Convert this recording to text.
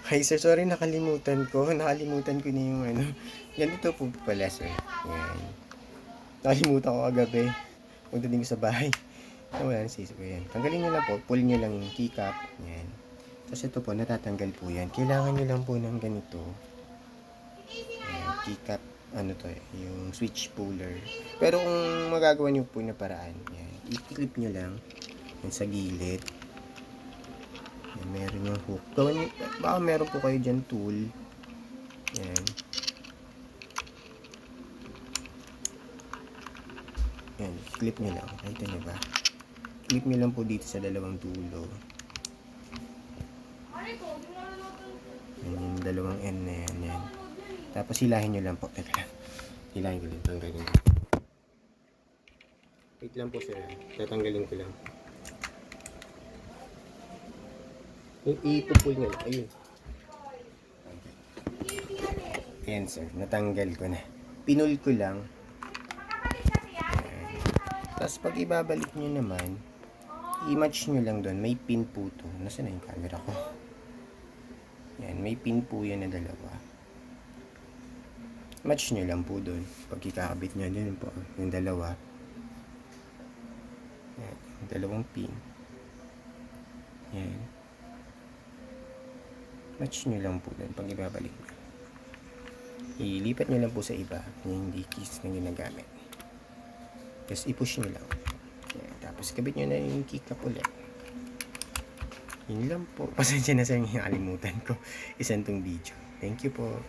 Hi sir, sorry nakalimutan ko. Nakalimutan ko na yung ano. Ganito po pala sir. Yan. Nakalimutan ko kagabi. Punta din ko sa bahay. Wala na sisip ko yan. Tanggalin nyo lang po. Pull nyo lang yung keycap. Yan. Tapos ito po, natatanggal po yan. Kailangan nyo lang po ng ganito. Yan. Keycap. Ano to eh. Yung switch puller. Pero kung magagawa nyo po na paraan. Yan. I-clip nyo lang. Yan sa gilid. Yan, meron yung hook. Gawin nyo, baka meron po kayo dyan tool. Yan. Yan, clip nyo lang. Nakita nyo ba? Clip nyo lang po dito sa dalawang dulo. Yan, yung dalawang end na yan. Yan. Tapos hilahin nyo lang po. Teka lang. Hilahin ko lang. Tanggalin ko. Wait lang po sir. Tatanggalin ko lang. Ipupul nyo lang. Ayun. Ayan sir. Natanggal ko na. Pinul ko lang. Tapos pag ibabalik nyo naman, i-match nyo lang doon. May pin po to. Nasaan na yung camera ko? Yan, may pin po yan na dalawa. Match nyo lang po doon. Pag ikakabit nyo, doon po. Yung dalawa. Yan, yung dalawang pin. Yan. Match nyo lang po doon pag ibabalik nyo. Ilipat nyo lang po sa iba. Yung hindi keys na ginagamit. Tapos i-push nyo lang. Yan. Tapos kabit nyo na yung keycap ulit. Yun lang po. Pasensya na sa yung alimutan ko. Isang tong video. Thank you po.